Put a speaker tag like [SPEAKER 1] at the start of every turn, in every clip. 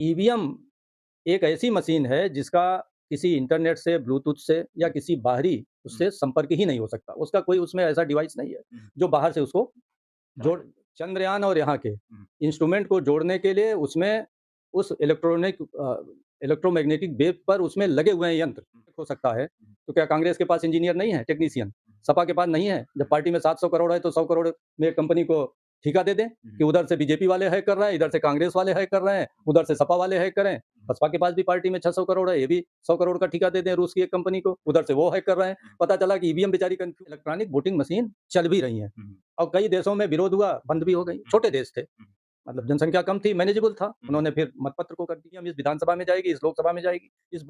[SPEAKER 1] EVM एक ऐसी machine है जिसका किसी इंटरनेट से, ब्लूटूथ से या किसी बाहरी उससे संपर्क ही नहीं हो सकता। उसका कोई उसमें ऐसा डिवाइस नहीं है, जो बाहर से उसको जोड़ चंद्रयान और यहाँ के इंस्ट्रूमेंट को जोड़ने के लिए उसमें उस इलेक्ट्रोमैग्नेटिक वेव पर उसमें लगे हुए हैं यंत्र हो सकता है। तो क्या कांग्रेस के पास इंजीनियर नहीं है, टेक्नीशियन? सपा के पास नहीं है? जब पार्टी में 700 करोड़ है तो 100 करोड़ में कंपनी को ठेका दे दें कि उधर से बीजेपी वाले हैक कर रहे हैं, इधर से कांग्रेस वाले हैक कर रहे हैं, उधर से सपा वाले हैक करें। बसपा के पास भी पार्टी में 600 करोड़ है, ये भी 100 करोड़ का ठेका दे दें रूस की एक कंपनी को, उधर से वो हैक कर रहे हैं। पता चला कि ईवीएम बेचारी इलेक्ट्रॉनिक वोटिंग मशीन चल भी रही है और कई देशों में विरोध हुआ, बंद भी हो गई। छोटे देश थे, मतलब जनसंख्या कम थी, मैनेजेबल था। उन्होंने फिर मतपत्र को कर दिया, इस विधानसभा में जाएगी, इस लोकसभा में जाएगी। इस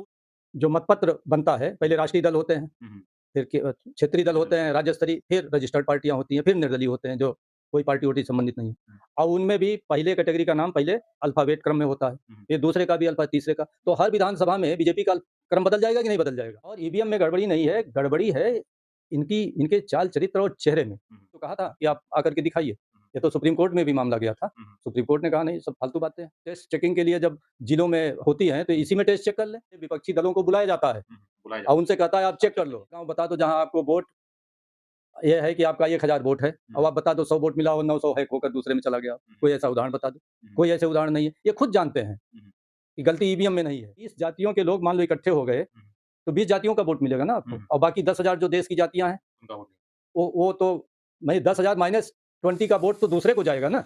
[SPEAKER 1] जो मतपत्र बनता है, पहले राष्ट्रीय दल होते हैं, फिर क्षेत्रीय दल होते हैं, राज्य स्तरीय, फिर रजिस्टर्ड पार्टियां होती हैं, फिर निर्दलीय होते हैं जो कोई पार्टी वोटी संबंधित नहीं है। और उनमें भी पहले कैटेगरी का नाम पहले अल्फाबेट क्रम में होता है, फिर दूसरे का भी अल्फा, तीसरे का। तो हर विधानसभा में बीजेपी का क्रम बदल जाएगा कि नहीं बदल जाएगा? और ईवीएम में गड़बड़ी नहीं है, गड़बड़ी है इनके चाल चरित्र और चेहरे में। तो कहा था कि आप आकर के दिखाइए। ये तो सुप्रीम कोर्ट में भी मामला गया था। सुप्रीम कोर्ट ने कहा नहीं, सब फालतू बातें हैं। टेस्ट चेकिंग के लिए जब जिलों में होती हैं तो इसी में टेस्ट चेक कर लें। विपक्षी दलों को बुलाया जाता है और उनसे कहता है आप चेक कर लो, गाँव बता दो जहाँ आपको वोट ये है कि आपका 1000 वोट है, अब आप बता दो 100 वोट मिला और 900 हैक होकर दूसरे में चला गया। कोई ऐसा उदाहरण बता दो। कोई ऐसे उदाहरण नहीं है। ये खुद जानते हैं कि गलती ईवीएम में नहीं है। 20 जातियों के लोग मान लो इकट्ठे हो गए, तो 20 जातियों का वोट मिलेगा ना आपको, और बाकी 10,000 जो देश की जातियाँ हैं, वो तो नहीं, 10,000 माइनस 20 का वोट तो दूसरे को जाएगा ना।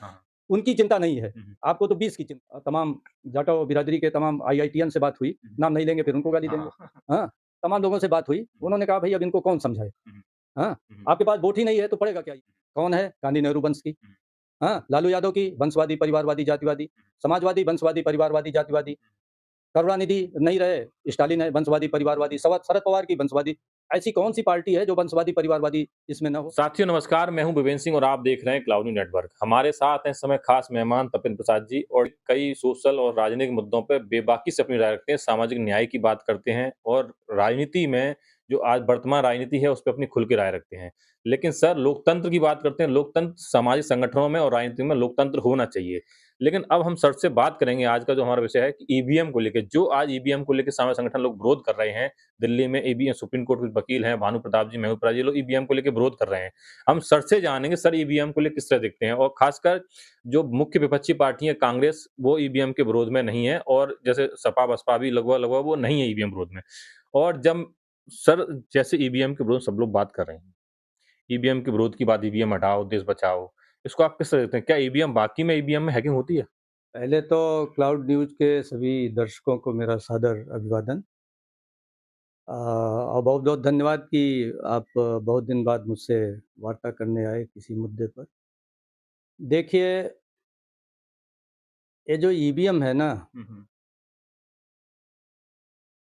[SPEAKER 1] उनकी चिंता नहीं है, आपको तो 20 की चिंता। तमाम जाटो बिरादरी के तमाम आईआईटीएन से बात हुई, नाम नहीं लेंगे फिर उनको गाली देंगे। हाँ, तमाम लोगों से बात हुई, उन्होंने कहा भई अब इनको कौन समझाए? हाँ, आपके पास वोट ही नहीं है तो पड़ेगा क्या? कौन है? गांधी नेहरू वंश की। हाँ, लालू यादव की वंशवादी, परिवारवादी, जातिवादी, समाजवादी, वंशवादी, परिवारवादी, जातिवादी, करुणानिधि नहीं रहे, स्टालिन है वंशवादी, परिवारवादी, शरद पवार की वंशवादी। ऐसी कौन-सी पार्टी है जो वंशवादी, परिवारवादी इसमें ना हो?
[SPEAKER 2] साथियों नमस्कार, मैं हूं विवेन सिंह और आप देख रहे हैं क्लाउड न्यूज़ नेटवर्क। हमारे साथ हैं इस समय खास मेहमान तपेंद्र प्रसाद जी और कई सोशल और राजनीतिक मुद्दों पर बेबाकी से अपनी राय रखते हैं, सामाजिक न्याय की बात करते हैं और राजनीति में जो आज वर्तमान राजनीति है उस पे अपनी खुल के राय रखते हैं। लेकिन सर लोकतंत्र की बात करते हैं, लोकतंत्र सामाजिक संगठनों में और राजनीति में लोकतंत्र होना चाहिए। लेकिन अब हम सर से बात करेंगे, आज का जो हमारा विषय है कि ईवीएम को लेके, जो आज ईवीएम को लेके सामाजिक संगठन लोग विरोध कर रहे हैं। दिल्ली में ईवीएम सुप्रीम कोर्ट के वकील हैं भानु प्रताप जी, महबूब जी, लोग ईवीएम को लेके विरोध कर रहे हैं। हम सर से जानेंगे सर ईवीएम को लेके किस तरह देखते हैं और खासकर जो मुख्य विपक्षी पार्टी है कांग्रेस, वो ईवीएम के विरोध में नहीं है और जैसे सपा बसपा भी लगभग वो नहीं है ईवीएम विरोध में। और जब सर जैसे ईवीएम के विरोध सब लोग बात कर रहे हैं, ईवीएम के विरोध की बात, ईवीएम हटाओ देश बचाओ, इसको आप किस तरह देखते हैं? क्या ईवीएम वाकई में ईवीएम में हैकिंग होती है?
[SPEAKER 1] पहले तो क्लाउड न्यूज़ के सभी दर्शकों को मेरा सादर अभिवादन। और बहुत-बहुत धन्यवाद कि आप बहुत दिन बाद मुझसे वार्ता करने आए किसी मुद्दे पर। देखिए, ये जो ईवीएम है ना,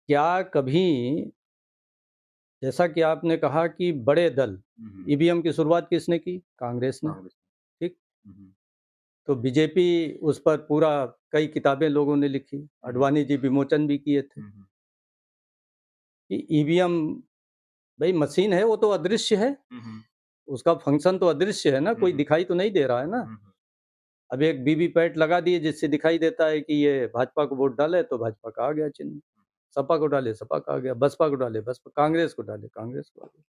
[SPEAKER 1] क्या कभी जैसा कि आपने कहा कि बड़े दल, ईवीएम की शुरुआत किसने की? कांग्रेस ने, ठीक? तो बीजेपी उस पर पूरा कई किताबें लोगों ने लिखी, अडवाणी जी विमोचन भी किए थे कि ईवीएम भई मशीन है, वो तो अदृश्य है, उसका फंक्शन तो अदृश्य है ना, कोई दिखाई तो नहीं दे रहा है ना। अब एक वीवीपैट लगा दिए जिससे दिखाई देता है कि ये भाजपा को वोट डाले तो भाजपा का आ गया चिन्ह, सपा को डाले सपा का आ गया, बसपा को डाले बसपा, कांग्रेस को डाले कांग्रेस को आ गया।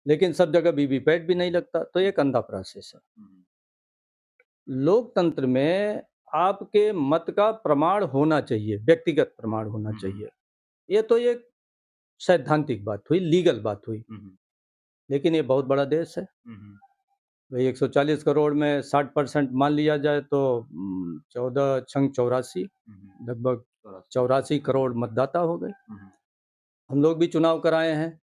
[SPEAKER 1] लेकिन सब जगह वीवीपैट भी नहीं लगता, तो एक अंधा प्रोसेस है। लोकतंत्र में आपके मत का प्रमाण होना चाहिए, व्यक्तिगत प्रमाण होना चाहिए। ये तो एक सैद्धांतिक बात हुई, लीगल बात हुई। लेकिन ये बहुत बड़ा देश है। भाई 140 करोड़ में 60% मान लिया जाए तो 14 छंग 84, लगभग 84 करोड़ मतदाता हो गए। हम लोग भी चुनाव कराए हैं।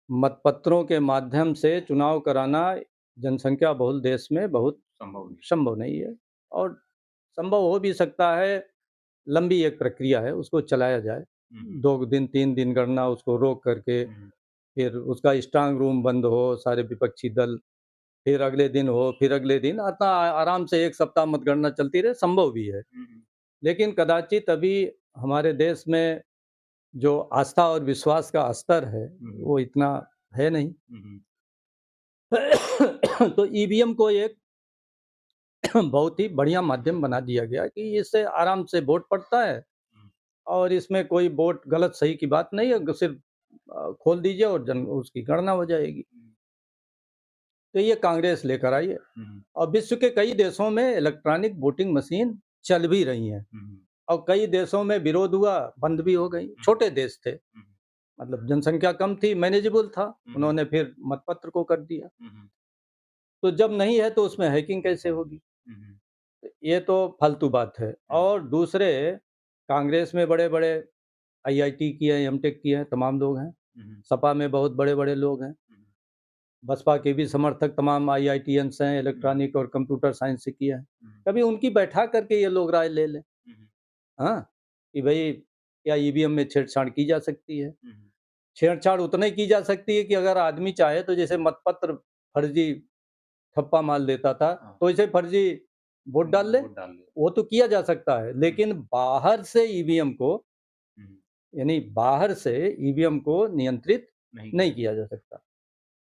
[SPEAKER 1] मतपत्रों के माध्यम से चुनाव कराना जनसंख्या बहुल देश में बहुत संभव नहीं है और संभव हो भी सकता है, लंबी एक प्रक्रिया है, उसको चलाया जाए। 2 दिन 3 दिन गणना उसको रोक करके, फिर उसका स्ट्रांग रूम बंद हो, सारे विपक्षी दल, फिर अगले दिन हो, फिर अगले दिन, इतना आराम से 1 सप्ताह मतगणना चलती रहे, संभव भी है। लेकिन कदाचित अभी हमारे देश में जो आस्था और विश्वास का स्तर है, वो इतना है नहीं। तो ईवीएम को एक बहुत ही बढ़िया माध्यम बना दिया गया कि इससे आराम से वोट पड़ता है और इसमें कोई वोट गलत सही की बात नहीं है, सिर्फ खोल दीजिए और उसकी गणना हो जाएगी। तो ये कांग्रेस लेकर आई है और विश्व के कई देशों में इलेक्ट्रॉनिक वोटिंग मशीन चल भी रही हैं और कई देशों में विरोध हुआ, बंद भी हो गई। छोटे देश थे, मतलब जनसंख्या कम थी, मैनेजेबल था, उन्होंने फिर मतपत्र को कर दिया। तो जब नहीं है तो उसमें हैकिंग कैसे होगी? ये तो फालतू बात है। और दूसरे, कांग्रेस में बड़े-बड़े आईआईटी किए हैं, एमटेक किए हैं, तमाम लोग हैं। सपा में बहुत बड़े-बड़े लोग हैं। बसपा के भी समर्थक तमाम आईआईटीएंस हैं, इलेक्ट्रॉनिक और कंप्यूटर साइंस से किया है। कभी उनकी बैठा करके ये लोग राय ले लें, हाँ, कि भाई क्या ईवीएम में छेड़छाड़ की जा सकती है? छेड़छाड़ उतना ही की जा सकती है कि अगर आदमी चाहे तो जैसे मतपत्र फर्जी ठप्पा मार देता था, तो इसे फर्जी वोट डाल ले, वो तो किया जा सकता है। लेकिन बाहर से ईवीएम को, यानी बाहर से ईवीएम को नियंत्रित नहीं किया जा सकता।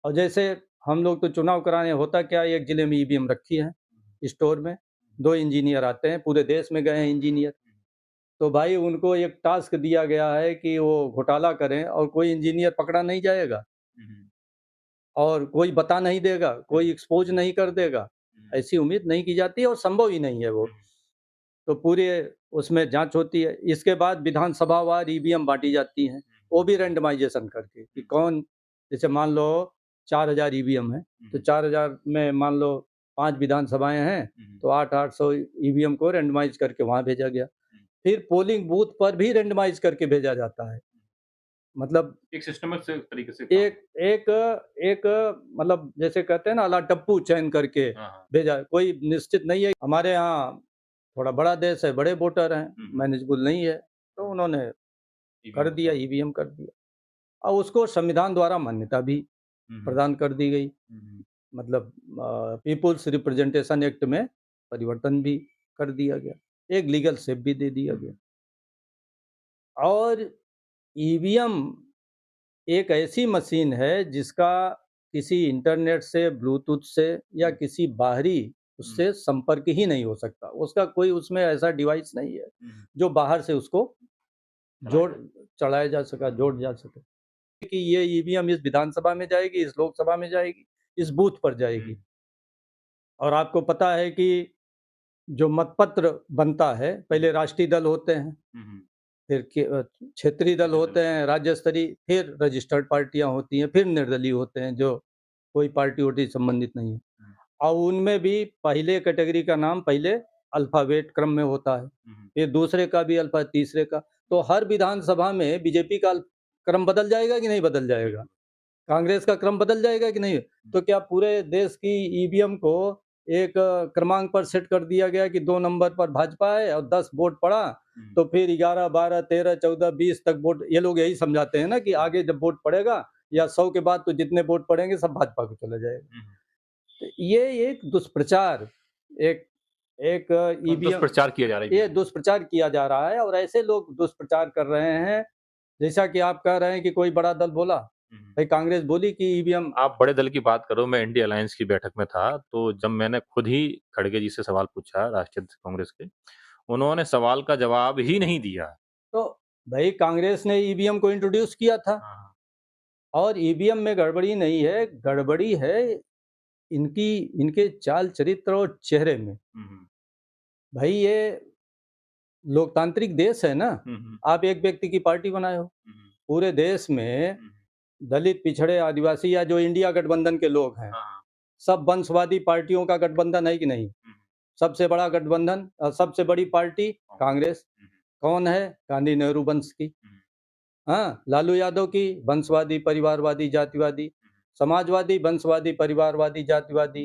[SPEAKER 1] और जैसे हम लोग तो चुनाव कराने, होता क्या, एक जिले में ईवीएम रखी है स्टोर में, 2 इंजीनियर आते हैं, पूरे देश में गए हैं इंजीनियर, तो भाई उनको एक टास्क दिया गया है कि वो घोटाला करें और कोई इंजीनियर पकड़ा नहीं जाएगा और कोई बता नहीं देगा, कोई एक्सपोज नहीं कर देगा, ऐसी उम्मीद नहीं की जाती है और संभव ही नहीं है वो। तो पूरे उसमें जांच होती है। इसके बाद विधानसभावार ईवीएम बांटी जाती हैं, वो भी रैंडमाइजेशन करके कि कौन, जैसे मान लो 4000 ईवीएम है, तो 4000 में मान लो 5 विधानसभाएं हैं, तो 800 ईवीएम को रैंडमाइज करके वहां भेजा गया। फिर पोलिंग बूथ पर भी रैंडमाइज करके भेजा जाता है। मतलब
[SPEAKER 2] एक सिस्टमैटिक तरीके से
[SPEAKER 1] एक एक एक मतलब जैसे कहते हैं ना, अला टप्पू चयन करके भेजा, कोई निश्चित नहीं है। हमारे यहाँ थोड़ा बड़ा देश है, बड़े वोटर हैं, मैनेजेबल नहीं है, तो उन्होंने कर दिया, ईवीएम कर दिया और उसको संविधान द्वारा मान्यता भी प्रदान कर दी गई। मतलब पीपुल्स रिप्रेजेंटेशन एक्ट में परिवर्तन भी कर दिया गया, एक लीगल शेप भी दे दिया गया। और ईवीएम एक ऐसी मशीन है जिसका किसी इंटरनेट से, ब्लूटूथ से या किसी बाहरी उससे संपर्क ही नहीं हो सकता। उसका कोई उसमें ऐसा डिवाइस नहीं है जो बाहर से उसको चढ़ाया जा सका, जोड़ जा सके कि ये ईवीएम इस विधानसभा में जाएगी, इस लोकसभा में जाएगी, इस बूथ पर जाएगी। और आपको पता है कि जो मतपत्र बनता है, पहले राष्ट्रीय दल होते हैं, फिर क्षेत्रीय दल होते हैं, राज्य स्तरीय, फिर रजिस्टर्ड पार्टियां होती हैं, फिर निर्दलीय होते हैं जो कोई पार्टी वोटी संबंधित नहीं है। और उनमें भी पहले कैटेगरी का नाम पहले अल्फाबेट क्रम में होता है, फिर दूसरे का भी अल्फा, तीसरे का। तो हर विधानसभा में बीजेपी का क्रम बदल जाएगा कि नहीं बदल जाएगा? कांग्रेस का क्रम बदल जाएगा कि नहीं? तो क्या पूरे देश की ईवीएम को एक क्रमांक पर सेट कर दिया गया कि 2 नंबर पर भाजपा है और 10 वोट पड़ा, तो फिर 11, 12, 13, 14, 20 तक वोट, ये लोग यही समझाते हैं ना कि आगे जब वोट पड़ेगा या 100 के बाद तो जितने वोट पड़ेंगे सब भाजपा को चला जाएगा। तो ये एक दुष्प्रचार, एक एक ईवीएम
[SPEAKER 2] दुष्प्रचार किया जा रहा है।
[SPEAKER 1] ये दुष्प्रचार किया जा रहा है और ऐसे लोग दुष्प्रचार कर रहे हैं। जैसा कि आप कह रहे हैं कि कोई बड़ा दल बोला, भाई कांग्रेस बोली कि ईवीएम,
[SPEAKER 2] आप बड़े दल की बात करो, मैं इंडिया अलायंस की बैठक में था, तो जब मैंने खुद ही खड़गे जी से सवाल पूछा, राष्ट्रीय अध्यक्ष कांग्रेस के, उन्होंने सवाल का जवाब ही नहीं दिया।
[SPEAKER 1] तो भाई कांग्रेस ने ईवीएम को इंट्रोड्यूस किया था और ईवीएम में गड़बड़ी नहीं है, गड़बड़ी है इनके चाल चरित्र और चेहरे में। भाई ये लोकतांत्रिक देश है ना, आप एक व्यक्ति की पार्टी बनाए हो, पूरे देश में दलित, पिछड़े, आदिवासी या जो इंडिया गठबंधन के लोग हैं, सब वंशवादी पार्टियों का गठबंधन है कि नहीं? सबसे बड़ा गठबंधन, सबसे बड़ी पार्टी कांग्रेस कौन है? गांधी नेहरू वंश की। हाँ, लालू यादव की वंशवादी, परिवारवादी, जातिवादी, समाजवादी, वंशवादी, परिवारवादी, जातिवादी।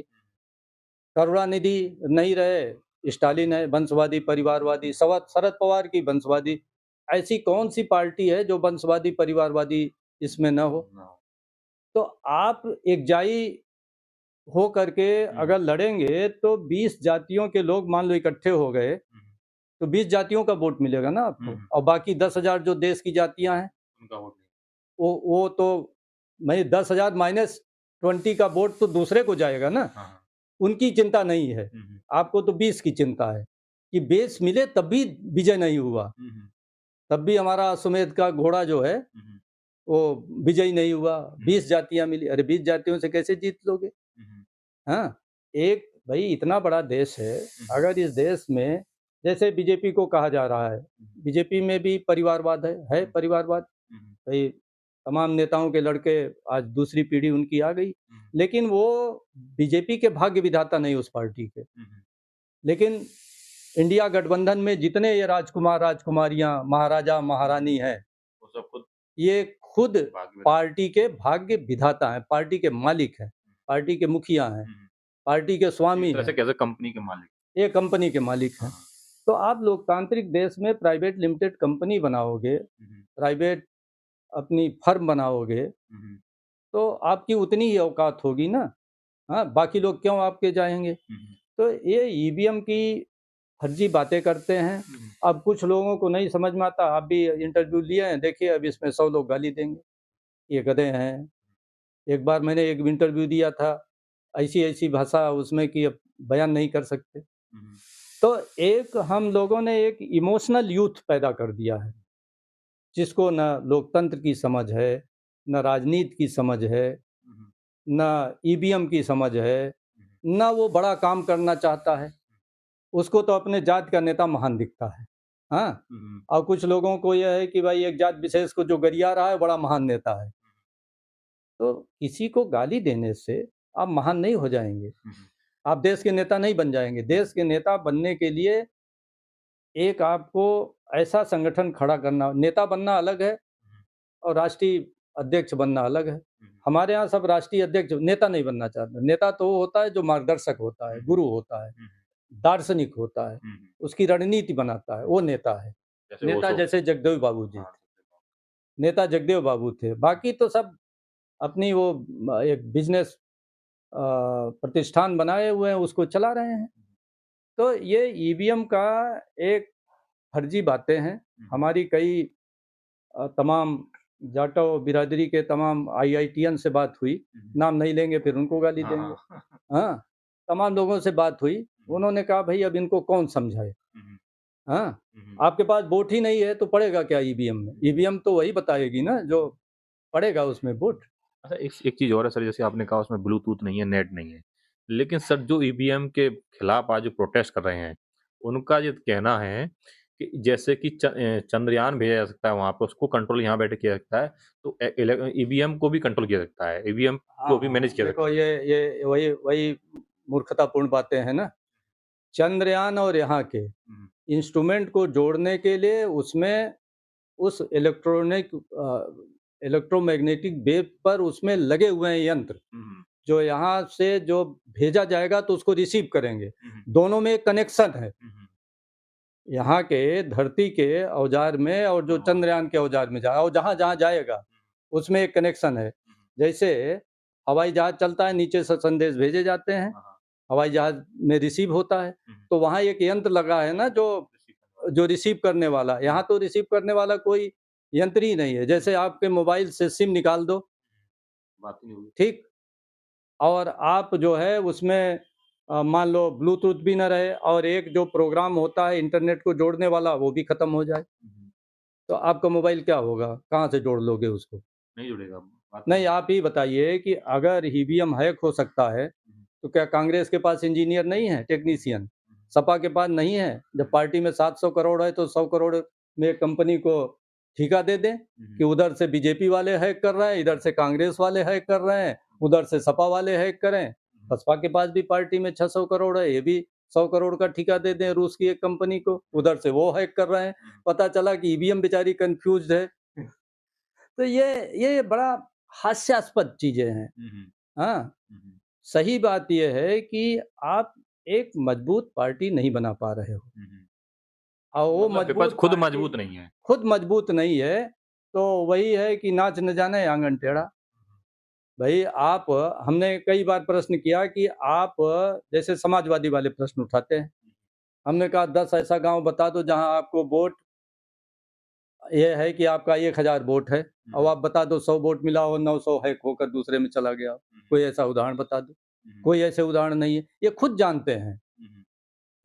[SPEAKER 1] करुणानिधि नहीं रहे, स्टालिन है, वंशवादी, परिवारवादी। शरद पवार की वंशवादी। ऐसी कौन सी पार्टी है जो वंशवादी, परिवारवादी इसमें न हो? तो आप एकजाई हो करके अगर लड़ेंगे तो 20 जातियों के लोग मान लो इकट्ठे हो गए, तो 20 जातियों का वोट मिलेगा ना आपको, और बाकी 10,000 जो देश की जातियां हैं
[SPEAKER 2] उनका वोट नहीं।
[SPEAKER 1] वो तो मैं 10,000 -20 का वोट तो दूसरे को जाएगा ना, उनकी चिंता नहीं है। आपको तो 20 की चिंता है कि बेस मिले तब भी विजय नहीं हुआ, तब भी हमारा अश्वमेध का घोड़ा जो है वो विजयी नहीं हुआ। 20 जातियां मिली, अरे 20 जातियों से कैसे जीत लोगे? हाँ, एक भाई इतना बड़ा देश है, अगर इस देश में जैसे बीजेपी को कहा जा रहा है, बीजेपी में भी परिवारवाद है परिवारवाद। भाई तमाम नेताओं के लड़के आज दूसरी पीढ़ी उनकी आ गई, लेकिन वो बीजेपी के भाग्य विधाता नहीं उस पार्टी के। लेकिन इंडिया गठबंधन में जितने ये राजकुमार राजकुमारियां महाराजा महारानी हैं,
[SPEAKER 2] वो सब खुद
[SPEAKER 1] ये खुद
[SPEAKER 2] भाग्य में
[SPEAKER 1] पार्टी के भाग्य विधाता हैं, पार्टी के मालिक हैं, पार्टी के मुखिया हैं, पार्टी के स्वामी
[SPEAKER 2] एक तरह से
[SPEAKER 1] हैं,
[SPEAKER 2] कैसे कंपनी के मालिक।
[SPEAKER 1] ये कंपनी के मालिक हैं। तो आप लोकतांत्रिक देश में प्राइवेट लिमिटेड कंपनी बनाओगे, प्राइवेट अपनी फर्म बनाओगे, तो आपकी उतनी ही औकात होगी ना। हाँ, बाकी लोग क्यों आपके जाएंगे? तो ये ईवीएम की फर्जी बातें करते हैं। अब कुछ लोगों को नहीं समझ में आता, आप भी इंटरव्यू लिए हैं, देखिए अब इसमें 100 लोग गाली देंगे, ये गधे हैं। एक बार मैंने एक इंटरव्यू दिया था, ऐसी भाषा उसमें कि अब बयान नहीं कर सकते। तो एक हम लोगों ने एक इमोशनल यूथ पैदा कर दिया है, जिसको न लोकतंत्र की समझ है, न राजनीति की समझ है, न ईवीएम की समझ है, न वो बड़ा काम करना चाहता है। उसको तो अपने जात का नेता महान दिखता है। हाँ, और कुछ लोगों को यह है कि भाई एक जात विशेष को जो गरिया रहा है बड़ा महान नेता है। तो किसी को गाली देने से आप महान नहीं हो जाएंगे, आप देश के नेता नहीं बन जाएंगे। देश के नेता बनने के लिए एक आपको ऐसा संगठन खड़ा करना, नेता बनना अलग है और राष्ट्रीय अध्यक्ष बनना अलग है। हमारे यहाँ सब राष्ट्रीय अध्यक्ष नेता नहीं बनना चाहते। नेता तो वो होता है जो मार्गदर्शक होता है, गुरु होता है, दार्शनिक होता है, उसकी रणनीति बनाता है, वो नेता है। नेता जैसे जगदेव बाबू जी थे, नेता जगदेव बाबू थे। बाकी तो सब अपनी वो एक बिजनेस प्रतिष्ठान बनाए हुए हैं, उसको चला रहे हैं। तो ये ईवीएम का एक फर्जी बातें हैं। हमारी कई तमाम जाटो बिरादरी के तमाम आईआईटीएन से बात हुई, नाम नहीं लेंगे फिर उनको गाली देंगे। हाँ, तमाम लोगों से बात हुई, उन्होंने कहा भाई अब इनको कौन समझाए। हाँ, आपके पास वोट ही नहीं है तो पड़ेगा क्या ईवीएम में? ईवीएम तो वही बताएगी ना जो पड़ेगा उसमें वोट।
[SPEAKER 2] अच्छा, एक चीज़ और है सर, जैसे आपने कहा उसमें ब्लूटूथ नहीं है, नेट नहीं है। लेकिन सर जो ईवीएम के खिलाफ आज जो प्रोटेस्ट कर रहे हैं, उनका ये कहना है कि जैसे कि चंद्रयान भेजा जा सकता है वहाँ पे, उसको कंट्रोल यहाँ बैठ के किया जा सकता है, तो ईवीएम को भी कंट्रोल किया जा सकता है, ईवीएम को भी मैनेज किया जा सकता
[SPEAKER 1] देखो ये वही मूर्खतापूर्ण बातें हैं ना। चंद्रयान और यहाँ के इंस्ट्रूमेंट को जोड़ने के लिए उसमें उस इलेक्ट्रोमैग्नेटिक वेव पर उसमें लगे हुए हैं यंत्र,
[SPEAKER 2] है।
[SPEAKER 1] जो यहाँ से जो भेजा जाएगा तो उसको रिसीव करेंगे। दोनों में एक कनेक्शन है, यहाँ के धरती के औजार में और जो चंद्रयान के औजार में और जहाँ जहाँ जाएगा उसमें एक कनेक्शन है। जैसे हवाई जहाज चलता है, नीचे से संदेश भेजे जाते हैं, हवाई जहाज में रिसीव होता है, तो वहाँ एक यंत्र लगा है ना जो रिसीव करने वाला। यहाँ तो रिसीव करने वाला कोई यंत्र ही नहीं है। जैसे आपके मोबाइल से सिम निकाल दो,
[SPEAKER 2] बात ही नहीं होगी।
[SPEAKER 1] ठीक, और आप जो है उसमें मान लो ब्लूटूथ भी ना रहे और एक जो प्रोग्राम होता है इंटरनेट को जोड़ने वाला वो भी खत्म हो जाए, तो आपका मोबाइल क्या होगा? कहाँ से जोड़ लोगे उसको?
[SPEAKER 2] नहीं जुड़ेगा।
[SPEAKER 1] नहीं, आप ही बताइए कि अगर ईवीएम हैक हो सकता है तो क्या कांग्रेस के पास इंजीनियर नहीं है, टेक्नीशियन? सपा के पास नहीं है? जब पार्टी में 700 करोड़ है तो 100 करोड़ में कंपनी को ठेका दे दें कि उधर से बीजेपी वाले हैक कर रहे हैं, इधर से कांग्रेस वाले हैक कर रहे हैं, उधर से सपा वाले हैक करें। बसपा के पास भी पार्टी में 600 करोड़ है, ये भी 100 करोड़ का ठेका दे दें रूस की एक कंपनी को, उधर से वो हैक कर रहे हैं। पता चला कि ईवीएम बेचारी कंफ्यूज है। तो ये बड़ा हास्यास्पद चीजें हैं। हाँ, सही बात यह है कि आप एक मजबूत पार्टी नहीं बना पा रहे हो और वो मजबूत
[SPEAKER 2] खुद
[SPEAKER 1] पार्टी
[SPEAKER 2] मजबूत नहीं है।
[SPEAKER 1] खुद मजबूत नहीं है, तो वही है कि नाच न जाने आंगन टेढ़ा। भाई आप, हमने कई बार प्रश्न किया कि आप जैसे समाजवादी वाले प्रश्न उठाते हैं, हमने कहा 10 ऐसा गांव बता दो जहां आपको वोट ये है कि आपका 1000 वोट है और आप बता दो 100 वोट मिला हो, 900 हैक होकर दूसरे में चला गया, कोई ऐसा उदाहरण बता दो। कोई ऐसे उदाहरण नहीं है। ये खुद जानते हैं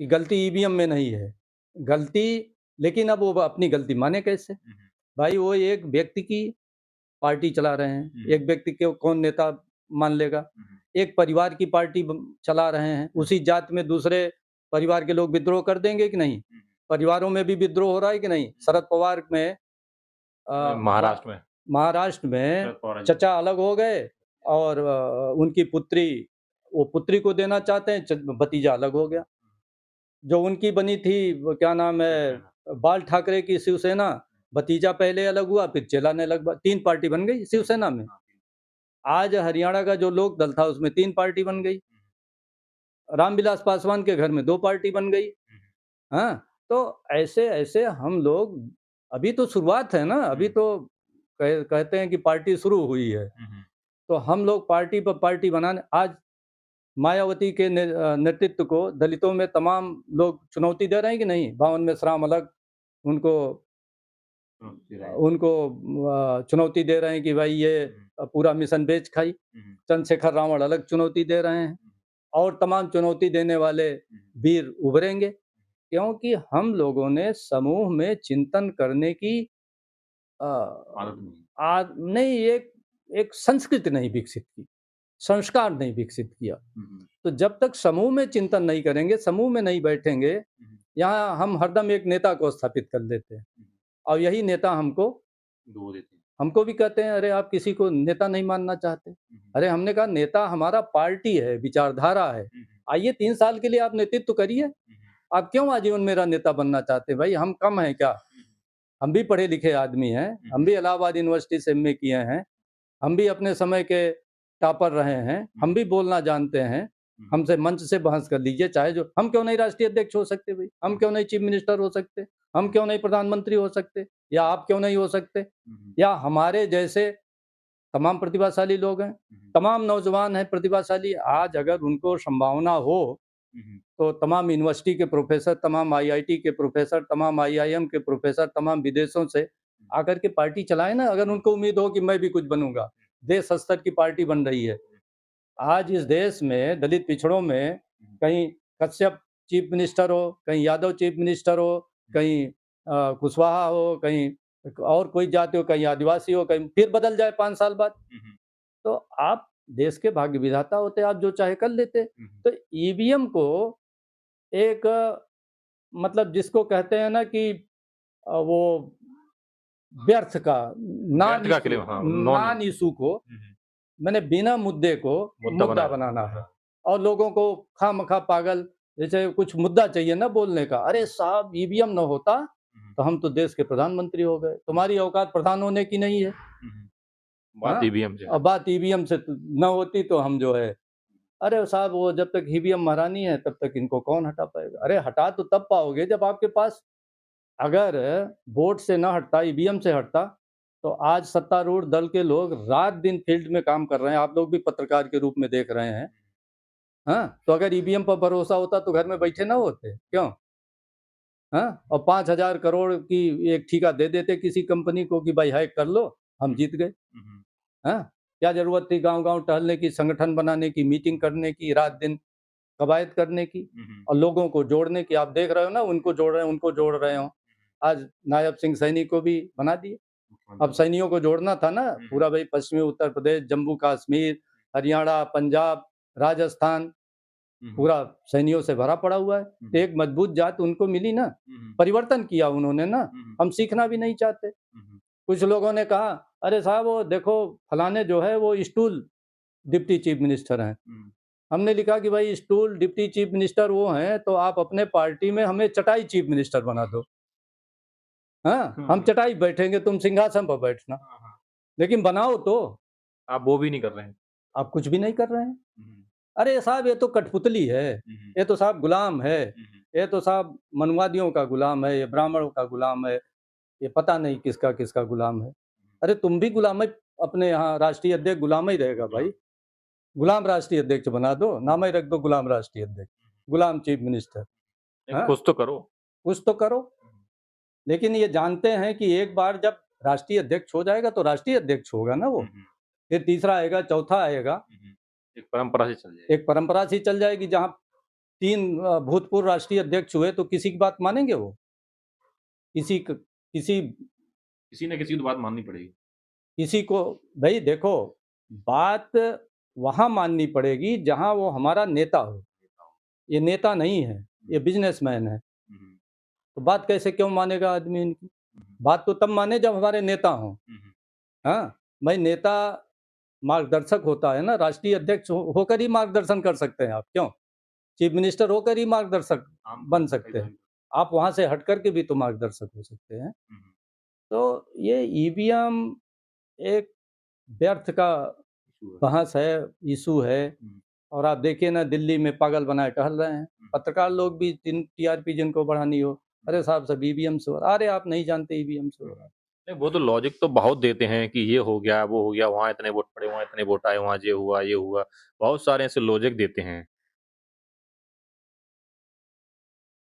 [SPEAKER 1] कि गलती ईवीएम में नहीं है, गलती, लेकिन अब वो अपनी गलती माने कैसे? भाई वो एक व्यक्ति की पार्टी चला रहे हैं, एक व्यक्ति को कौन नेता मान लेगा? एक परिवार की पार्टी चला रहे हैं, उसी जात में दूसरे परिवार के लोग विद्रोह कर देंगे कि नहीं? परिवारों में भी विद्रोह हो रहा है कि नहीं? शरद पवार में महाराष्ट्र में चचा अलग हो गए और उनकी पुत्री, वो पुत्री को देना चाहते हैं, भतीजा अलग हो गया। जो उनकी बनी थी, वो क्या नाम है, बाल ठाकरे की शिवसेना, भतीजा पहले अलग हुआ, फिर चेला ने अलग, 3 पार्टी बन गई शिवसेना में। आज हरियाणा का जो लोक दल था उसमें 3 पार्टी बन गई। रामविलास पासवान के घर में 2 पार्टी बन गई। हाँ, तो ऐसे हम लोग, अभी तो शुरुआत है ना, अभी तो कहते हैं कि पार्टी शुरू हुई है, तो हम लोग पार्टी पर पार्टी बनाने, आज मायावती के नेतृत्व को दलितों में तमाम लोग चुनौती दे रहे हैं कि नहीं? 52 में श्राम अलग, उनको चुनौती दे रहे हैं कि भाई ये पूरा मिशन बेच खाई। चंद्रशेखर रावण अलग चुनौती दे रहे हैं, और तमाम चुनौती देने वाले वीर उभरेंगे, क्योंकि हम लोगों ने समूह में चिंतन करने की नहीं, एक संस्कृति नहीं विकसित की, संस्कार नहीं विकसित किया। तो जब तक समूह में चिंतन नहीं करेंगे, समूह में नहीं बैठेंगे, यहाँ हम हरदम एक नेता को स्थापित कर देते हैं, और यही नेता हमको भी कहते हैं, अरे आप किसी को नेता नहीं मानना चाहते? अरे हमने कहा नेता हमारा पार्टी है, विचारधारा है। आइए 3 साल के लिए आप नेतृत्व करिए। आप क्यों आजीवन मेरा नेता बनना चाहते हैं? भाई हम कम हैं क्या? हम भी पढ़े लिखे आदमी हैं, हम भी इलाहाबाद यूनिवर्सिटी से एमए किए हैं, हम भी अपने समय के टॉपर रहे हैं, हम भी बोलना जानते हैं। हमसे मंच से बहस कर लीजिए, चाहे जो, हम क्यों नहीं राष्ट्रीय अध्यक्ष हो सकते भाई? हम क्यों नहीं चीफ मिनिस्टर हो सकते? हम क्यों नहीं प्रधानमंत्री हो सकते? या आप क्यों नहीं हो सकते? या हमारे जैसे तमाम प्रतिभाशाली लोग हैं, तमाम नौजवान हैं प्रतिभाशाली, आज अगर उनको संभावना हो तो तमाम यूनिवर्सिटी के प्रोफेसर, तमाम आईआईटी के प्रोफेसर, तमाम आईआईएम के प्रोफेसर, तमाम विदेशों से आकर के पार्टी चलाएं ना, अगर उनको उम्मीद हो कि मैं भी कुछ बनूंगा। देश स्तर की पार्टी बन रही है आज इस देश में, दलित पिछड़ों में, कहीं कश्यप चीफ मिनिस्टर हो, कहीं यादव चीफ मिनिस्टर हो, कहीं कुशवाहा हो, कहीं और कोई जाति हो, कहीं आदिवासी हो, कहीं फिर बदल जाए 5 साल बाद, तो आप देश के भाग्य विधाता होते, आप जो चाहे कर लेते। तो ईवीएम को एक मतलब जिसको कहते हैं ना कि वो व्यर्थ का नॉन इशू को मैंने बिना मुद्दे को मुद्दा बनाना है, और लोगों को खामखा पागल, जैसे कुछ मुद्दा चाहिए ना बोलने का, अरे साहब ईवीएम न होता तो हम तो देश के प्रधानमंत्री हो गए, तुम्हारी औकात प्रधान होने की नहीं है। बात ईवीएम से न होती तो हम जो है, अरे साहब वो जब तक ईवीएम महारानी है तब तक इनको कौन हटा पाएगा? अरे हटा तो तब पाओगे जब आपके पास, अगर वोट से ना हटता, ईवीएम से हटता, तो आज सत्तारूढ़ दल के लोग रात दिन फील्ड में काम कर रहे हैं, आप लोग भी पत्रकार के रूप में देख रहे हैं। हाँ, तो अगर ईवीएम पर भरोसा होता तो घर में बैठे ना होते, क्यों? हाँ, और 5,000 करोड़ की एक ठेका दे देते किसी कंपनी को कि भाई हैक कर लो, हम जीत गए। हाँ, क्या जरूरत थी गांव-गांव टहलने की, संगठन बनाने की, मीटिंग करने की, रात दिन कवायद करने की, और लोगों को जोड़ने की? आप देख रहे हो ना, उनको जोड़ रहे हैं, उनको जोड़ रहे हो। आज नायब सिंह सैनी को भी बना दिए। अब सैनियों को जोड़ना था ना, पूरा भाई पश्चिमी उत्तर प्रदेश, जम्मू कश्मीर, हरियाणा, पंजाब, राजस्थान, पूरा सैनियों से भरा पड़ा हुआ है। तो एक मजबूत जात उनको मिली ना, परिवर्तन किया उन्होंने ना, हम सीखना भी नहीं चाहते। कुछ लोगों ने कहा, अरे साहब वो देखो फलाने जो है वो स्टूल डिप्टी चीफ मिनिस्टर हैं। हमने लिखा कि भाई स्टूल डिप्टी चीफ मिनिस्टर वो हैं, तो आप अपने पार्टी में हमें चटाई चीफ मिनिस्टर बना दो। हाँ, हम चटाई बैठेंगे, तुम सिंहासन पर बैठना, लेकिन बनाओ तो।
[SPEAKER 2] आप वो भी नहीं कर रहे हैं,
[SPEAKER 1] आप कुछ भी नहीं कर रहे हैं। अरे साहब ये तो कठपुतली है, ये तो साहब गुलाम है, ये तो साहब मनवादियों का गुलाम है, ये ब्राह्मणों का गुलाम है, ये पता नहीं किसका किसका गुलाम है। अरे तुम भी गुलाम है, अपने यहाँ राष्ट्रीय अध्यक्ष गुलाम ही रहेगा भाई, गुलाम राष्ट्रीय अध्यक्ष बना दो, नाम ही रख दो गुलाम राष्ट्रीय अध्यक्ष, गुलाम चीफ मिनिस्टर।
[SPEAKER 2] कुछ तो करो,
[SPEAKER 1] कुछ तो करो। लेकिन ये जानते हैं कि एक बार जब राष्ट्रीय अध्यक्ष हो जाएगा तो राष्ट्रीय अध्यक्ष होगा ना वो, फिर तीसरा आएगा, चौथा आएगा,
[SPEAKER 2] एक परंपरा से चल जाएगी।
[SPEAKER 1] एक परंपरा सी चल जाएगी। जहाँ 3 भूतपूर्व राष्ट्रीय अध्यक्ष हुए तो किसी की बात मानेंगे वो? किसी
[SPEAKER 2] किसी न किसी की तो बात माननी पड़ेगी।
[SPEAKER 1] किसी को भाई देखो, बात वहाँ माननी पड़ेगी जहाँ वो हमारा नेता हो। ये नेता नहीं है, ये बिज़नेसमैन है।
[SPEAKER 2] हुँ, हुँ।
[SPEAKER 1] तो बात कैसे क्यों मानेगा आदमी इनकी?
[SPEAKER 2] हुँ, हुँ।
[SPEAKER 1] बात तो तब माने जब हमारे नेता हों।
[SPEAKER 2] हुँ, हुँ।
[SPEAKER 1] हाँ, भाई नेता मार्गदर्शक होता है ना, राष्ट्रीय अध्यक्ष होकर ही मार्गदर्शन कर सकते हैं आप, क्यों? चीफ मिनिस्टर होकर ही मार्गदर्शक
[SPEAKER 2] आम
[SPEAKER 1] बन
[SPEAKER 2] तौर पे
[SPEAKER 1] सकते हैं।
[SPEAKER 2] कई
[SPEAKER 1] आप वहाँ से हट कर के भी तो मार्गदर्शक हो सकते हैं।
[SPEAKER 2] हुँ, हुँ।
[SPEAKER 1] तो ये ईवीएम एक व्यर्थ का
[SPEAKER 2] इश्यू है।
[SPEAKER 1] बहस है, इश्यू है।
[SPEAKER 2] हुँ,
[SPEAKER 1] और आप देखिए ना, दिल्ली में पागल बनाए टहल रहे हैं।
[SPEAKER 2] हुँ।
[SPEAKER 1] पत्रकार लोग भी टीआरपी जिनको बढ़ानी हो, अरे साहब सब ईवीएम से हो रहा है। अरे आप नहीं जानते ईवीएम से हो रहा है।
[SPEAKER 2] नहीं, वो तो लॉजिक तो बहुत देते हैं कि ये हो गया, वो हो गया, वहाँ इतने वोट पड़े, वहाँ इतने वोट आए, वहाँ ये हुआ, ये हुआ। बहुत सारे ऐसे लॉजिक देते हैं।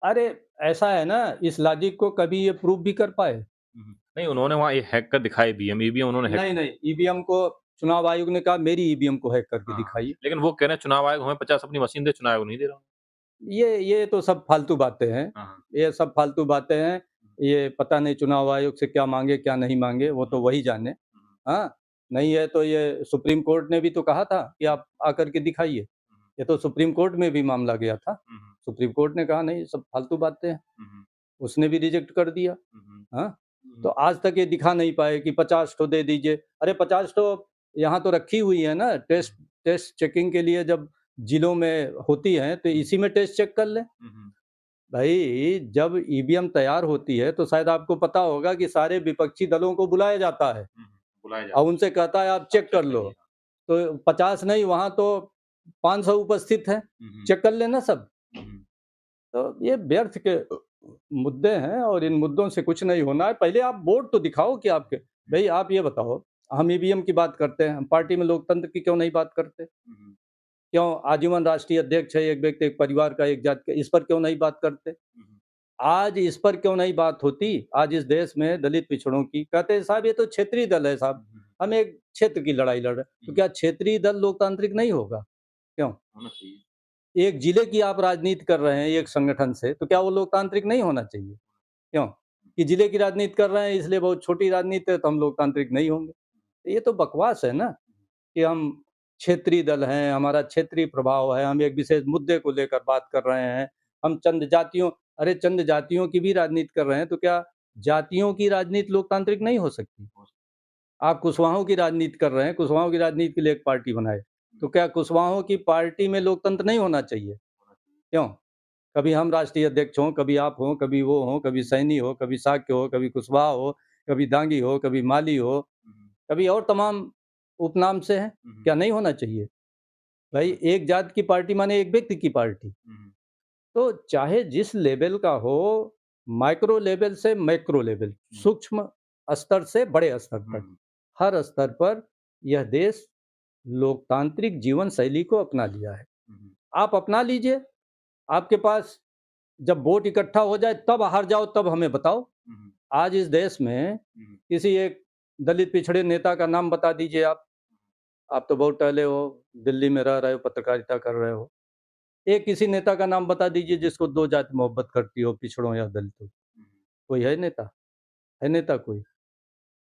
[SPEAKER 1] अरे ऐसा है ना, इस लॉजिक को कभी ये प्रूव भी कर पाए?
[SPEAKER 2] हुँ, हुँ। नहीं, उन्होंने वहाँ ये हैक कर दिखाए ईवीएम, ईवीएम उन्होंने हैक
[SPEAKER 1] नहीं, नहीं, ईवीएम को चुनाव आयोग ने कहा मेरी ईवीएम को हैक करके
[SPEAKER 2] हाँ,
[SPEAKER 1] दिखाइए।
[SPEAKER 2] लेकिन वो कह रहे हैं चुनाव आयोग हमें 50 अपनी मशीन दे, चुनाव आयोग नहीं दे रहा।
[SPEAKER 1] ये तो सब फालतू बातें हैं।
[SPEAKER 2] हाँ, हाँ।
[SPEAKER 1] ये सब फालतू बातें हैं। ये पता नहीं चुनाव आयोग से क्या माँगे, क्या नहीं माँगे, वो तो वही जाने।
[SPEAKER 2] हुँ, हुँ।
[SPEAKER 1] हाँ, नहीं है तो ये सुप्रीम कोर्ट ने भी तो कहा था कि आप आकर के दिखाइए। ये तो सुप्रीम कोर्ट में भी मामला गया था।
[SPEAKER 2] हुँ, हुँ।
[SPEAKER 1] सुप्रीम कोर्ट ने कहा नहीं, सब फालतू बातें हैं।
[SPEAKER 2] हुँ, हुँ।
[SPEAKER 1] उसने भी रिजेक्ट कर दिया।
[SPEAKER 2] हुँ, हुँ।
[SPEAKER 1] हाँ,
[SPEAKER 2] हुँ,
[SPEAKER 1] तो
[SPEAKER 2] हुँ।
[SPEAKER 1] आज तक ये दिखा नहीं पाए कि 50 ठो दे दीजिए। अरे 50 ठो यहाँ तो रखी हुई है ना, टेस्ट चेकिंग के लिए जब जिलों में होती हैं, तो इसी में टेस्ट चेक कर लें।
[SPEAKER 2] हुँ, हुँ।
[SPEAKER 1] भाई जब ईवीएम तैयार होती है तो शायद आपको पता होगा कि सारे विपक्षी दलों को बुलाया जाता है
[SPEAKER 2] हुँ, हुँ। बुलाया
[SPEAKER 1] और
[SPEAKER 2] जाता
[SPEAKER 1] उनसे कहता है आप
[SPEAKER 2] है।
[SPEAKER 1] चेक
[SPEAKER 2] चेक
[SPEAKER 1] कर लो।
[SPEAKER 2] करिए।
[SPEAKER 1] तो 50 नहीं, वहाँ तो 500 उपस्थित हैं,
[SPEAKER 2] हुँ, हुँ।
[SPEAKER 1] चेक कर लेना सब।
[SPEAKER 2] हुँ, हुँ।
[SPEAKER 1] तो ये व्यर्थ के मुद्दे हैं और इन मुद्दों से कुछ नहीं होना है। पहले आप वोट तो दिखाओ कि आपके भई आप ये बताओ, हम ईवीएम की बात करते हैं, हम पार्टी में लोकतंत्र की क्यों नहीं बात करते?
[SPEAKER 2] हुँ, हुँ।
[SPEAKER 1] क्यों आजीवन राष्ट्रीय अध्यक्ष है एक व्यक्ति, एक परिवार का, एक जाति का, इस पर क्यों नहीं बात करते?
[SPEAKER 2] हुँ, हुँ।
[SPEAKER 1] आज इस पर क्यों नहीं बात होती? आज इस देश में दलित पिछड़ों की कहते हैं साहब ये तो क्षेत्रीय दल है साहब,
[SPEAKER 2] हुँ, हुँ।
[SPEAKER 1] हम एक क्षेत्र की लड़ाई लड़ रहे हैं। तो क्या क्षेत्रीय दल लोकतांत्रिक नहीं होगा? क्यों?
[SPEAKER 2] होना चाहिए।
[SPEAKER 1] एक जिले की आप राजनीति कर रहे हैं एक संगठन से, तो क्या वो लोकतांत्रिक नहीं होना चाहिए? क्यों? कि जिले की राजनीति कर रहे हैं इसलिए बहुत छोटी राजनीति है तो हम लोकतांत्रिक नहीं होंगे। तो ये तो बकवास है ना कि हम क्षेत्रीय दल हैं, हमारा क्षेत्रीय प्रभाव है, हम एक विशेष मुद्दे को लेकर बात कर रहे हैं। हम चंद जातियों अरे चंद जातियों की भी राजनीति कर रहे हैं, तो क्या जातियों की राजनीति लोकतांत्रिक नहीं हो सकती? आप कुशवाहों की राजनीति कर रहे हैं, कुशवाहों की राजनीति के लिए एक पार्टी बनाए, तो क्या कुशवाहों की पार्टी में लोकतंत्र नहीं होना चाहिए? क्यों? कभी हम राष्ट्रीय अध्यक्ष हों, कभी आप हों, कभी वो हों, कभी सैनी हो, कभी शाक्य हो, कभी कुशवाहा हो, कभी दांगी हो, कभी माली हो,
[SPEAKER 2] हुँ, हुँ।
[SPEAKER 1] कभी और तमाम उपनाम से हैं,
[SPEAKER 2] हुँ, हुँ।
[SPEAKER 1] क्या नहीं होना चाहिए? भाई एक जात की पार्टी माने एक व्यक्ति की पार्टी।
[SPEAKER 2] हुँ, हुँ।
[SPEAKER 1] तो चाहे जिस लेवल का हो, माइक्रो लेवल से मैक्रो लेवल, सूक्ष्म स्तर से बड़े स्तर
[SPEAKER 2] हुँ,
[SPEAKER 1] तक,
[SPEAKER 2] हुँ।
[SPEAKER 1] हर स्तर पर यह देश लोकतांत्रिक जीवन शैली को अपना लिया है।
[SPEAKER 2] हुँ, हुँ।
[SPEAKER 1] आप अपना लीजिए, आपके पास जब वोट इकट्ठा हो जाए तब हार जाओ, तब हमें बताओ।
[SPEAKER 2] हुँ, हुँ।
[SPEAKER 1] आज इस देश में
[SPEAKER 2] हुँ, हुँ।
[SPEAKER 1] किसी एक दलित पिछड़े नेता का नाम बता दीजिए आप। आप तो बहुत टहले हो, दिल्ली में रह रहे हो, पत्रकारिता कर रहे हो। एक किसी नेता का नाम बता दीजिए जिसको 2 जाति मोहब्बत करती हो, पिछड़ों या दलितों।
[SPEAKER 2] हुँ, हुँ।
[SPEAKER 1] कोई है नेता? है नेता कोई?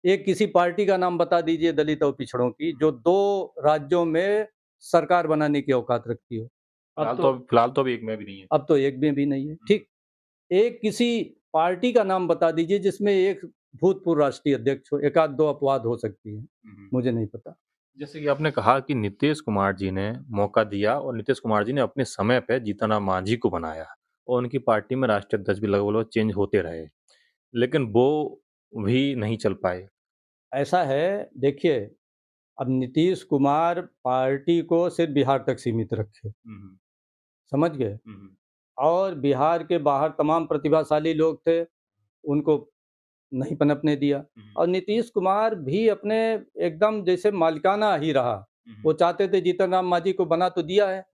[SPEAKER 1] एक किसी पार्टी का नाम बता दीजिए दलित और पिछड़ों की, जो 2 राज्यों में सरकार बनाने की औकात रखती हो।
[SPEAKER 2] फिलहाल तो अभी एक में भी नहीं है।
[SPEAKER 1] अब तो एक में भी नहीं है। ठीक, एक किसी पार्टी का नाम बता दीजिए जिसमें एक भूतपूर्व राष्ट्रीय अध्यक्ष हो, 1 आध 2 अपवाद हो सकती हैं,
[SPEAKER 2] हुँ, हुँ।
[SPEAKER 1] मुझे नहीं पता।
[SPEAKER 2] जैसे कि आपने कहा कि नीतीश कुमार जी ने मौका दिया और नीतीश कुमार जी ने अपने समय पे जीतन राम मांझी को बनाया और उनकी पार्टी में राष्ट्रीय अध्यक्ष भी लगभग चेंज होते रहे। लेकिन वो भी नहीं चल पाए।
[SPEAKER 1] ऐसा है, देखिए, अब नीतीश कुमार पार्टी को सिर्फ़ बिहार तक सीमित रखे,
[SPEAKER 2] हुँ, हुँ।
[SPEAKER 1] समझ गए?
[SPEAKER 2] हुँ, हुँ।
[SPEAKER 1] और बिहार के बाहर तमाम प्रतिभाशाली लोग थे, उनको नहीं पनपने दिया।
[SPEAKER 2] हुँ, हुँ।
[SPEAKER 1] और नीतीश कुमार भी अपने एकदम जैसे मालिकाना ही रहा।
[SPEAKER 2] हुँ, हुँ।
[SPEAKER 1] वो चाहते थे जीतन राम मांझी को बना तो दिया है,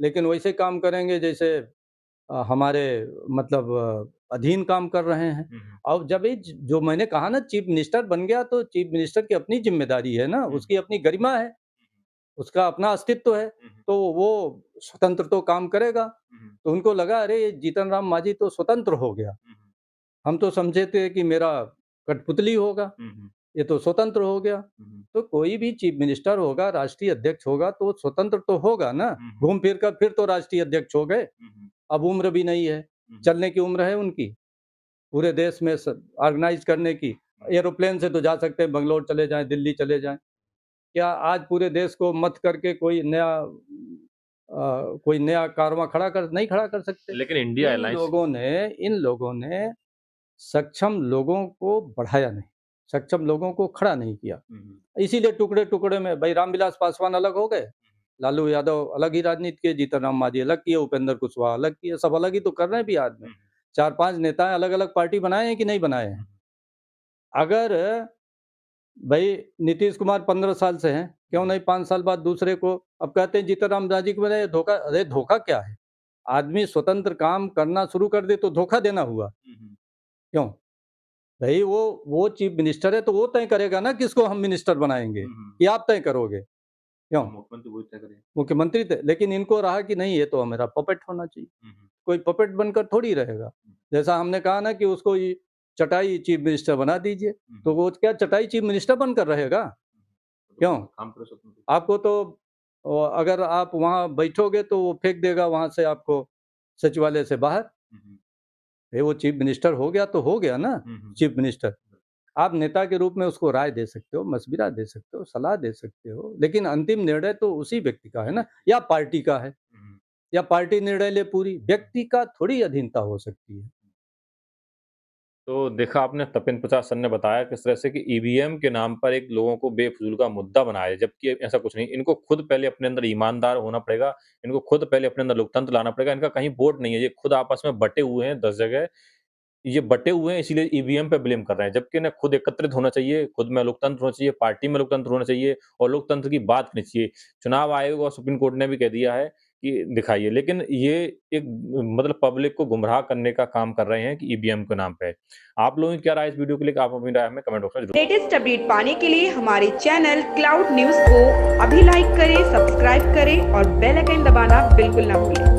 [SPEAKER 1] लेकिन वैसे काम करेंगे जैसे हमारे मतलब अधीन काम कर रहे हैं।
[SPEAKER 2] हुँ, हुँ।
[SPEAKER 1] और जब ये जो मैंने कहा ना चीफ मिनिस्टर बन गया तो चीफ मिनिस्टर की अपनी ज़िम्मेदारी है ना,
[SPEAKER 2] हुँ।
[SPEAKER 1] उसकी अपनी गरिमा है। उसका अपना अस्तित्व है, तो वो स्वतंत्र तो काम करेगा। तो उनको लगा अरे ये जीतन राम मांझी तो स्वतंत्र हो गया, हम तो समझे थे कि मेरा कठपुतली होगा, ये तो स्वतंत्र हो गया। तो कोई भी चीफ मिनिस्टर होगा, राष्ट्रीय अध्यक्ष होगा तो स्वतंत्र तो होगा ना, घूम फिर कर फिर तो राष्ट्रीय अध्यक्ष हो गए। अब उम्र भी नहीं है, चलने की उम्र है उनकी, पूरे देश में ऑर्गेनाइज करने की। एरोप्लेन से तो जा सकते हैं, बंगलोर चले जाएं, दिल्ली चले जाएं। क्या आज पूरे देश को मत करके कोई नया कारवां नहीं खड़ा कर सकते?
[SPEAKER 2] लेकिन इंडिया
[SPEAKER 1] इन लोगों ने सक्षम लोगों को बढ़ाया नहीं, सक्षम लोगों को खड़ा नहीं किया। इसीलिए टुकड़े-टुकड़े में भाई रामविलास पासवान अलग हो गए, लालू यादव अलग ही राजनीति किए, जीतन राम मांझी अलग किए, उपेंद्र कुशवाहा अलग किए, सब अलग ही तो कर रहे हैं बिहार में। 4-5 नेता अलग-अलग पार्टी बनाए हैं कि नहीं बनाए हैं? अगर भाई नीतीश कुमार 15 साल से हैं, क्यों नहीं 5 साल बाद दूसरे को अब कहते हैं जीतन राम मांझी को बनाए धोखा। अरे धोखा क्या है? आदमी स्वतंत्र काम करना शुरू कर दे तो धोखा देना हुआ। क्यों? भाई वो चीफ मिनिस्टर है तो वो तय करेगा ना किसको हम मिनिस्टर बनाएंगे, कि आप तय करोगे? क्यों?
[SPEAKER 2] मुख्यमंत्री वही तय करेगा।
[SPEAKER 1] मुख्यमंत्री तय, लेकिन इनको रहा कि नहीं ये तो मेरा पपेट होना चाहिए। कोई पपेट बनकर थोड़ी रहेगा। जैसा हमने कहा ना कि उसको ये चटाई चीफ मिनिस्टर बना दीजिए, तो वो क्या चटाई चीफ मिनिस्टर बनकर रहेगा? क्यों? आपको तो अगर आप वहाँ बैठोगे तो वो फेंक देगा वहाँ से आपको सचिवालय से बाहर। वो चीफ मिनिस्टर हो गया तो हो गया ना चीफ मिनिस्टर। आप नेता के रूप में उसको राय दे सकते हो, मशविरा दे सकते हो, सलाह दे सकते हो, लेकिन अंतिम निर्णय तो उसी व्यक्ति का है ना, या पार्टी का है, या पार्टी निर्णय ले पूरी, व्यक्ति का थोड़ी अधीनता हो सकती है।
[SPEAKER 2] तो देखा आपने तपेंद्र प्रसाद सर ने बताया किस तरह से कि ईवीएम के नाम पर एक लोगों को बेफजूल का मुद्दा बनाया है, जबकि ऐसा कुछ नहीं। इनको खुद पहले अपने अंदर ईमानदार होना पड़ेगा, इनको खुद पहले अपने अंदर लोकतंत्र लाना पड़ेगा। इनका कहीं वोट नहीं है, ये खुद आपस में बटे हुए हैं 10 जगह। ये बटे हुए हैं इसीलिए ईवीएम पे ब्लेम कर रहे हैं, जबकि इन्हें खुद एकत्रित होना चाहिए, खुद में लोकतंत्र होना चाहिए, पार्टी में लोकतंत्र होना चाहिए और लोकतंत्र की बात करनी चाहिए। चुनाव आयोग और सुप्रीम कोर्ट ने भी कह दिया है कि दिखाइए, लेकिन ये एक मतलब पब्लिक को गुमराह करने का काम कर रहे हैं कि ईवीएम के नाम पे। आप लोगों की क्या राय इस वीडियो को लेकर? आप अपनी राय हमें कमेंट बॉक्स में जरूर।
[SPEAKER 3] लेटेस्ट अपडेट पाने के लिए हमारे चैनल क्लाउड न्यूज को अभी लाइक करें, सब्सक्राइब करें और बेल आइकन दबाना बिल्कुल ना भूलें।